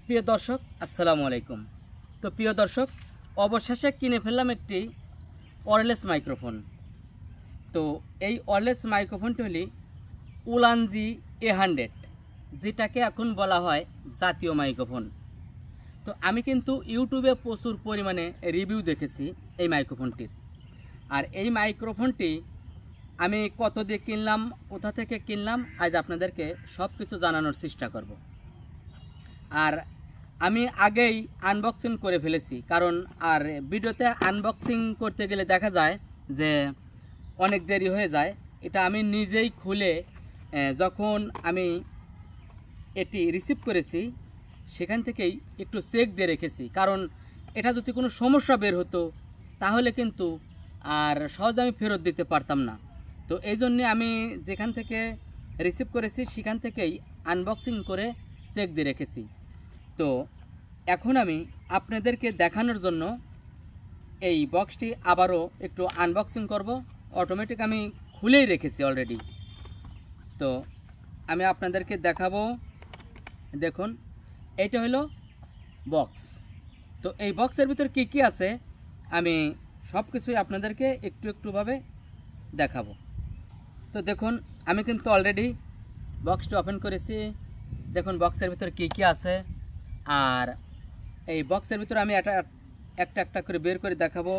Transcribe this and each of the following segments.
প্রিয় দর্শক আসসালামু আলাইকুম। তো প্রিয় দর্শক, অবশেষে কিনে ফেললাম একটি ওয়্যারলেস মাইক্রোফোন। তো এই ওয়্যারলেস মাইক্রোফোনটি হলো উলানজি A100, যেটাকে এখন বলা হয় জাতীয় মাইক্রোফোন। তো আমি কিন্তু ইউটিউবে প্রচুর পরিমাণে রিভিউ দেখেছি এই মাইক্রোফোনটির। আর এই মাইক্রোফোনটি আমি কত দিয়ে কিনলাম, কোথা থেকে কিনলাম, আজ আপনাদেরকে সব কিছু জানানোর চেষ্টা করব। আর আমি আগেই আনবক্সিং করে ফেলেছি, কারণ আর ভিডিওতে আনবক্সিং করতে গেলে দেখা যায় যে অনেক দেরি হয়ে যায়। এটা আমি নিজেই খুলে যখন আমি এটি রিসিভ করেছি সেখান থেকেই একটু চেক দিয়ে রেখেছি, কারণ এটা যদি কোনো সমস্যা বের হতো তাহলে কিন্তু আর সহজে আমি ফেরত দিতে পারতাম না। তো এই জন্যে আমি যেখান থেকে রিসিভ করেছি সেখান থেকেই আনবক্সিং করে চেক দিয়ে রেখেছি। তো এখন আমি আপনাদেরকে দেখানোর জন্য এই বক্সটি আবারও একটু আনবক্সিং করব। অটোমেটিক আমি খুলেই রেখেছি অলরেডি। তো আমি আপনাদেরকে দেখাবো। দেখুন, এইটা হলো বক্স। তো এই বক্সের ভিতর কি কি আছে আমি সব কিছুই আপনাদেরকে একটু একটুভাবে দেখাবো। তো দেখুন, আমি কিন্তু অলরেডি বক্সটা ওপেন করেছি। দেখুন বক্সের ভিতর কি কি আছে। আর এই বক্সের ভিতরে আমি একটা একটা করে বের করে দেখাবো।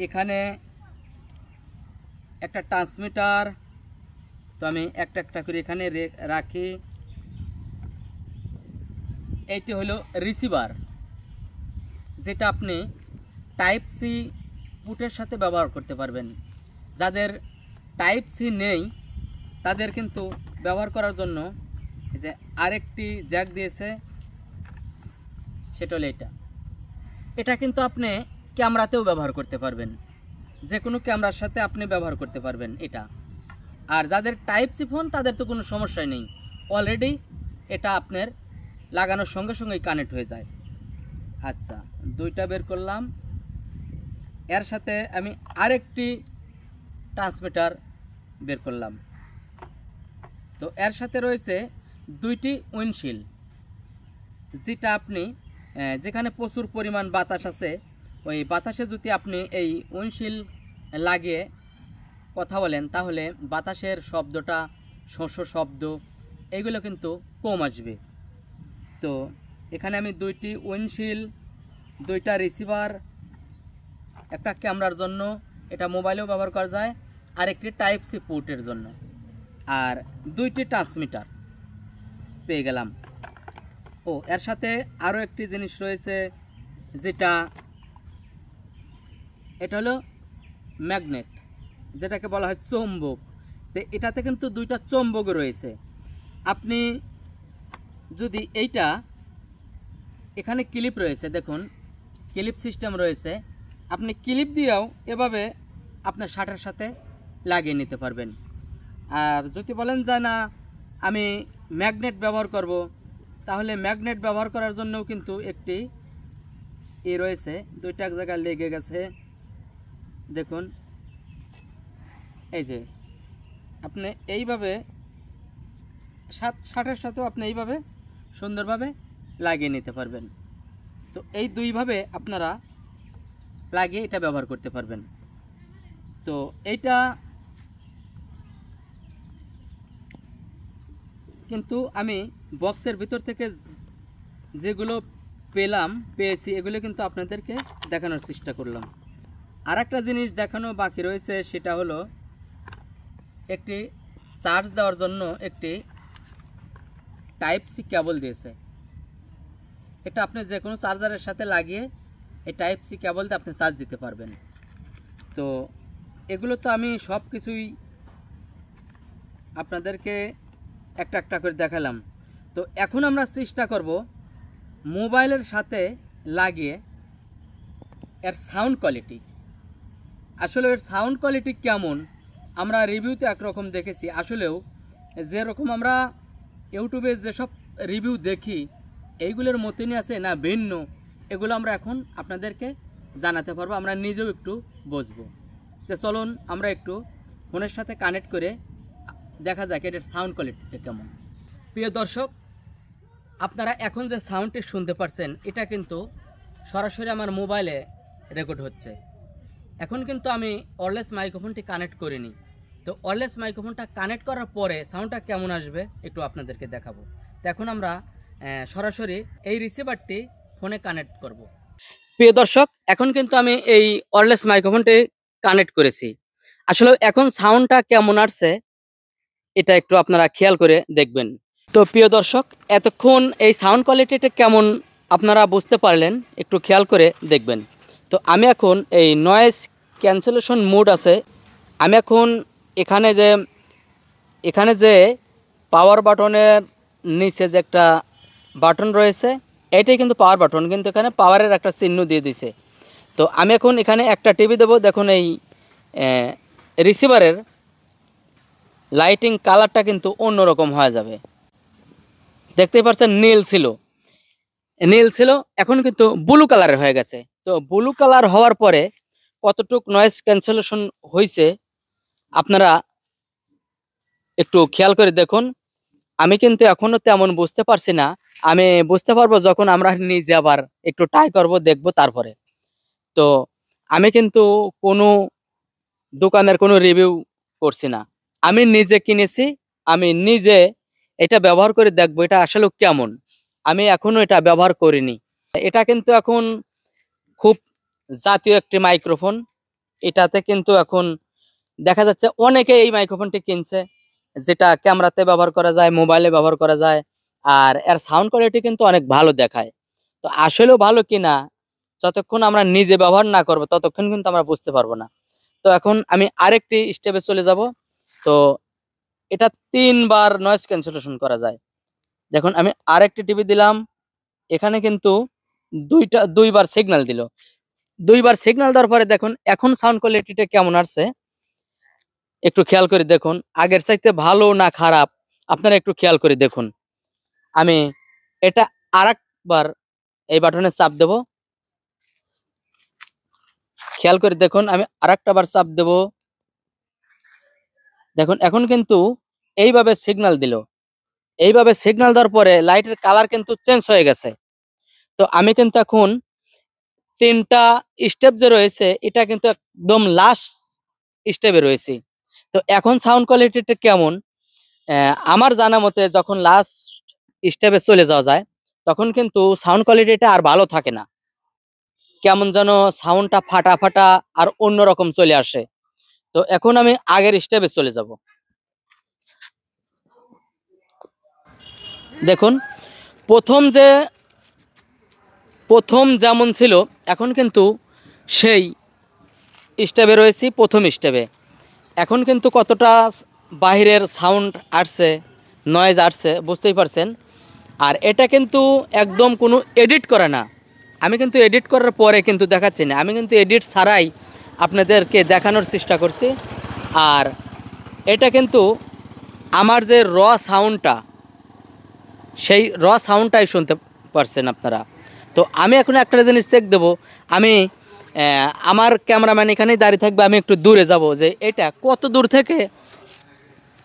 এখানে একটা ট্রান্সমিটার, তো আমি একটা করে এখানে রাখি। এইটি হলো রিসিভার, যেটা আপনি টাইপ সি পুটের সাথে ব্যবহার করতে পারবেন। যাদের টাইপ সি নেই তাদের কিন্তু ব্যবহার করার জন্য এই যে আরেকটি জ্যাক দিয়েছে, সেটা হলো এটা কিন্তু আপনি ক্যামেরাতেও ব্যবহার করতে পারবেন, যে কোনো ক্যামেরার সাথে আপনি ব্যবহার করতে পারবেন এটা। আর যাদের টাইপ সি ফোন তাদের তো কোনো সমস্যাই নেই, অলরেডি এটা আপনার লাগানোর সঙ্গে সঙ্গেই কানেক্ট হয়ে যায়। আচ্ছা, দুইটা বের করলাম। এর সাথে আমি আরেকটি ট্রান্সমিটার বের করলাম। তো এর সাথে রয়েছে দুইটি উইন্ডশিল্ড, যেটা আপনি যেখানে প্রচুর পরিমাণ বাতাস আছে ওই বাতাসে যদি আপনি এই উইন্ডশিল্ড লাগিয়ে কথা বলেন তাহলে বাতাসের শব্দটা, শস্য শব্দ, এগুলো কিন্তু কম আসবে। তো এখানে আমি দুইটি উইন্ডশিল্ড, দুইটা রিসিভার, একটা ক্যামেরার জন্য, এটা মোবাইলেও ব্যবহার করা যায়, আর একটি টাইপ সি পোর্টের জন্য, আর দুইটি ট্রান্সমিটার পেয়ে গেলাম। ও এর সাথে আরও একটি জিনিস রয়েছে, যেটা এটা হলো ম্যাগনেট, যেটাকে বলা হয় চৌম্বক। তো এটাতে কিন্তু দুইটা চৌম্বক রয়েছে। আপনি যদি এইটা, এখানে ক্লিপ রয়েছে, দেখুন ক্লিপ সিস্টেম রয়েছে, আপনি ক্লিপ দিয়েও এভাবে আপনার শার্টের সাথে লাগিয়ে নিতে পারবেন। আর যদি বলেন যে না আমি ম্যাগনেট ব্যবহার করব, তাহলে ম্যাগনেট ব্যবহার করার জন্যও কিন্তু একটি রয়েছে, দুইটা এক জায়গায় লেগে গেছে। দেখুন এই যে আপনি এইভাবে শার্টের সাথেও আপনি এইভাবে সুন্দরভাবে লাগিয়ে নিতে পারবেন। তো এই দুইভাবে আপনারা লাগিয়ে এটা ব্যবহার করতে পারবেন। তো এইটা কিন্তু আমি বক্সের ভিতর থেকে যেগুলো পেয়েছি এগুলো কিন্তু আপনাদেরকে দেখানোর চেষ্টা করলাম। আর একটা জিনিস দেখানো বাকি রয়েছে, সেটা হলো একটি চার্জ দেওয়ার জন্য একটি টাইপ সি কেবল দিয়েছে। এটা আপনি যে কোনো চার্জারের সাথে লাগিয়ে এই টাইপ সি কেবল দিয়ে আপনি চার্জ দিতে পারবেন। তো এগুলো তো আমি সব কিছুই আপনাদেরকে একটা করে দেখালাম। তো এখন আমরা চেষ্টা করব মোবাইলের সাথে লাগিয়ে এর সাউন্ড কোয়ালিটি। আসলে এর সাউন্ড কোয়ালিটি কেমন আমরা রিভিউতে একরকম দেখেছি, আসলেও যেরকম আমরা ইউটিউবে যেসব রিভিউ দেখি এইগুলোর মতনই আছে না ভিন্ন, এগুলো আমরা এখন আপনাদেরকে জানাতে পারবো, আমরা নিজেও একটু বুঝবো। তো চলুন আমরা একটু ফোনের সাথে কানেক্ট করে দেখা যাক এটার সাউন্ড কোয়ালিটিটা কেমন। প্রিয় দর্শক, আপনারা এখন যে সাউন্ডটি শুনতে পারছেন এটা কিন্তু সরাসরি আমার মোবাইলে রেকর্ড হচ্ছে। এখন কিন্তু আমি ওয়্যারলেস মাইক্রোফোনটি কানেক্ট করিনি। তো ওয়্যারলেস মাইক্রোফোনটা কানেক্ট করার পরে সাউন্ডটা কেমন আসবে একটু আপনাদেরকে দেখাবো। তো এখন আমরা সরাসরি এই রিসিভারটি ফোনে কানেক্ট করব। প্রিয় দর্শক, এখন কিন্তু আমি এই ওয়্যারলেস মাইক্রোফোনটি কানেক্ট করেছি। আসলে এখন সাউন্ডটা কেমন আসছে এটা একটু আপনারা খেয়াল করে দেখবেন। তো প্রিয় দর্শক, এতক্ষণ এই সাউন্ড কোয়ালিটিটা কেমন আপনারা বুঝতে পারলেন, একটু খেয়াল করে দেখবেন। তো আমি এখন এই নয়েজ ক্যান্সেলেশন মোড আছে, আমি এখন এখানে যে পাওয়ার বাটনের নিচে যে একটা বাটন রয়েছে এটাই কিন্তু পাওয়ার বাটন, কিন্তু এখানে পাওয়ারের একটা চিহ্ন দিয়ে দিছে। তো আমি এখন এখানে একটা টিভি দেবো। দেখুন এই রিসিভারের লাইটিং কালারটা কিন্তু অন্যরকম হয়ে যাবে। দেখতেই পাচ্ছেন নীল ছিল, এখন কিন্তু ব্লু কালারের হয়ে গেছে। তো ব্লু কালার হওয়ার পরে কতটুক নয়েজ ক্যান্সেলেশন হয়েছে আপনারা একটু খেয়াল করে দেখুন। আমি কিন্তু এখনো তেমন বুঝতে পারছি না, আমি বুঝতে পারবো যখন আমরা নিজে আবার একটু ট্রাই করব, দেখবো তারপরে। তো আমি কিন্তু কোনো দোকানের কোনো রিভিউ করছি না, আমি নিজে কিনেছি, আমি নিজে এটা ব্যবহার করে দেখবো এটা আসলে কেমন। আমি এখনো এটা ব্যবহার করিনি। এটা কিন্তু এখন খুব জাতীয় একটি মাইক্রোফোন। এটাতে কিন্তু এখন দেখা যাচ্ছে অনেকে এই মাইক্রোফোনটি কিনছে, যেটা ক্যামেরাতে ব্যবহার করা যায়, মোবাইলে ব্যবহার করা যায়, আর এর সাউন্ড কোয়ালিটি কিন্তু অনেক ভালো দেখায়। তো আসলেও ভালো কিনা যতক্ষণ আমরা নিজে ব্যবহার না করবো ততক্ষণ কিন্তু আমরা বুঝতে পারবো না। তো এখন আমি আরেকটি স্টেপে চলে যাব। তো এটা 3 বার নয়েজ ক্যান্সেলেশন করা যায়। দেখুন আমি আরেকটি টিভি দিলাম, এখানে কিন্তু 2 বার সিগন্যাল দিল। 2 বার সিগন্যাল দেওয়ার পরে দেখুন এখন সাউন্ড কোয়ালিটিটা কেমন আসছে একটু খেয়াল করে দেখুন। আগের চাইতে ভালো না খারাপ আপনারা একটু খেয়াল করে দেখুন। আমি এটা আরেকবার এই বাটনে চাপ দেব, খেয়াল করে দেখুন। আমি আরেকটা বার চাপ দেব, দেখুন এখন কিন্তু এইভাবে সিগন্যাল দিল। এইভাবে সিগন্যাল দেওয়ার পরে লাইটের কালার কিন্তু চেঞ্জ হয়ে গেছে। তো আমি কিন্তু এখন 3টা স্টেপ যে রয়েছে এটা কিন্তু একদম লাস্ট স্টেপে রয়েছি। তো এখন সাউন্ড কোয়ালিটিটা কেমন আমার জানা মতে যখন লাস্ট স্টেপে চলে যাওয়া যায় তখন কিন্তু সাউন্ড কোয়ালিটিটা আর ভালো থাকে না, কেমন যেন সাউন্ডটা ফাটা ফাটা আর অন্যরকম চলে আসে। তো এখন আমি আগের স্টেপে চলে যাব। দেখুন প্রথম যেমন ছিল এখন কিন্তু সেই স্টেপে রয়েছি, প্রথম স্টেপে। এখন কিন্তু কতটা বাইরের সাউন্ড আসছে, নয়েজ আসছে বুঝতেই পারছেন। আর এটা কিন্তু একদম কোনো এডিট করে না, আমি কিন্তু এডিট করার পরে কিন্তু দেখাচ্ছি না, আমি কিন্তু এডিট ছাড়াই আপনাদেরকে দেখানোর চেষ্টা করছি। আর এটা কিন্তু আমার যে সাউন্ডটা সেই সাউন্ডটাই শুনতে পারছেন আপনারা। তো আমি এখন একটা জিনিস চেক দেবো, আমি আমার ক্যামেরাম্যান এখানেই দাঁড়িয়ে থাকবে, আমি একটু দূরে যাব যে এটা কত দূর থেকে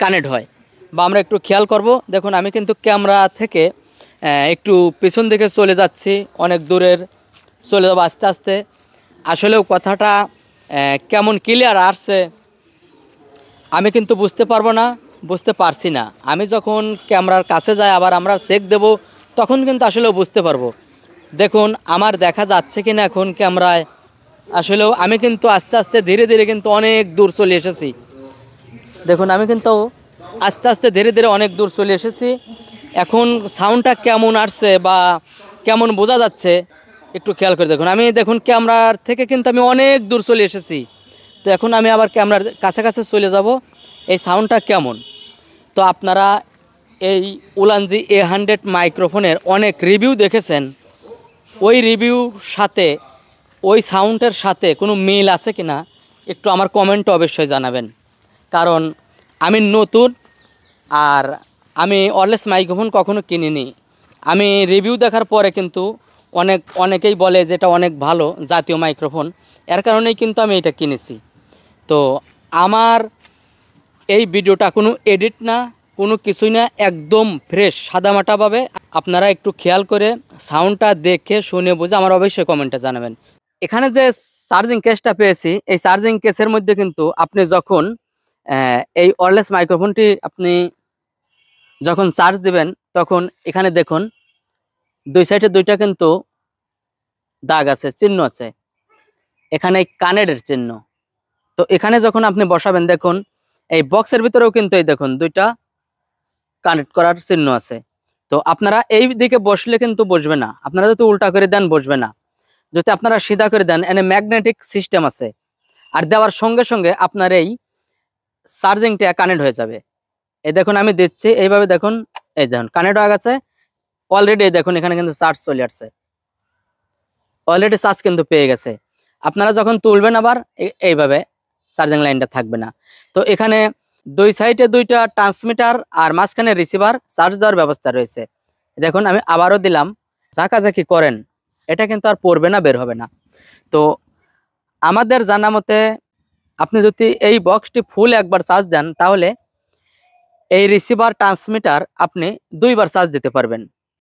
কানেক্ট হয় বা আমরা একটু খেয়াল করব। দেখুন আমি কিন্তু ক্যামেরা থেকে একটু পেছন দিকে চলে যাচ্ছি, অনেক দূরের চলে যাবো আস্তে আস্তে। আসলেও কথাটা কেমন ক্লিয়ার আসছে আমি কিন্তু বুঝতে পারছি না। আমি যখন ক্যামেরার কাছে যাই আবার আমরা চেক দেব তখন কিন্তু আসলেও বুঝতে পারবো। দেখুন আমার দেখা যাচ্ছে কিনা এখন ক্যামেরায়। আসলেও আমি কিন্তু আস্তে আস্তে ধীরে ধীরে কিন্তু অনেক দূর চলে এসেছি। দেখুন আমি কিন্তু আস্তে আস্তে ধীরে ধীরে অনেক দূর চলে এসেছি। এখন সাউন্ডটা কেমন আসছে বা কেমন বোঝা যাচ্ছে একটু খেয়াল করে দেখুন। আমি দেখুন ক্যামেরার থেকে কিন্তু আমি অনেক দূর চলে এসেছি। তো এখন আমি আবার ক্যামেরার কাছাকাছি চলে যাব, এই সাউন্ডটা কেমন। তো আপনারা এই উলানজি A100 মাইক্রোফোনের অনেক রিভিউ দেখেছেন, ওই রিভিউর সাথে ওই সাউন্ডের সাথে কোনো মিল আছে কি না একটু আমার কমেন্টে অবশ্যই জানাবেন। কারণ আমি নতুন আর আমি ওয়্যারলেস মাইক্রোফোন কখনো কিনিনি। আমি রিভিউ দেখার পরে কিন্তু অনেকেই বলে যে এটা অনেক ভালো জাতীয় মাইক্রোফোন, এর কারণেই কিন্তু আমি এটা কিনেছি। তো আমার এই ভিডিওটা কোনো এডিট না, কোনো কিছুই না, একদম ফ্রেশ সাদামাটাভাবে আপনারা একটু খেয়াল করে সাউন্ডটা দেখে শুনে বুঝে আমার অবশ্যই কমেন্টে জানাবেন। এখানে যে চার্জিং কেসটা পেয়েছি, এই চার্জিং কেসের মধ্যে কিন্তু আপনি যখন এই ওয়্যারলেস মাইক্রোফোনটি আপনি যখন চার্জ দিবেন, তখন এখানে দেখুন 2 সাইডে 2টা কিন্তু দাগ আছে, চিহ্ন আছে। এখানে কানেক্টের চিহ্ন। তো এখানে যখন আপনি বসাবেন দেখুন, এই বক্সের ভিতরেও কিন্তু এই দেখুন 2টা কানেক্ট করার চিহ্ন আছে। তো আপনারা এই দিকে বসলে কিন্তু বসবে না, আপনারা যদি উল্টা করে দেন বসবে না। যদি আপনারা সিধা করে দেন, এনে ম্যাগনেটিক সিস্টেম আছে, আর দেওয়ার সঙ্গে সঙ্গে আপনার এই চার্জিংটা কানেক্ট হয়ে যাবে। এই দেখুন আমি দিচ্ছি, এইভাবে দেখুন, এই দেখুন কানেক্ট হয়ে গেছে অলরেডি। এই দেখুন এখানে কিন্তু চার্জ চলে আসছে, অলরেডি চার্জ কিন্তু পেয়ে গেছে। আপনারা যখন তুলবেন আবার এইভাবে চার্জিং লাইনটা থাকবে না। তো এখানে 2 সাইডে 2টা ট্রান্সমিটার আর মাঝখানে রিসিভার চার্জ দেওয়ার ব্যবস্থা রয়েছে। দেখুন আমি আবারও দিলাম, ঝাঁকাঝাঁকি করেন, এটা কিন্তু আর পড়বে না, বের হবে না। তো আমাদের জানা মতে আপনি যদি এই বক্সটি ফুল একবার চার্জ দেন, তাহলে এই রিসিভার ট্রান্সমিটার আপনি 2বার চার্জ দিতে পারবেন।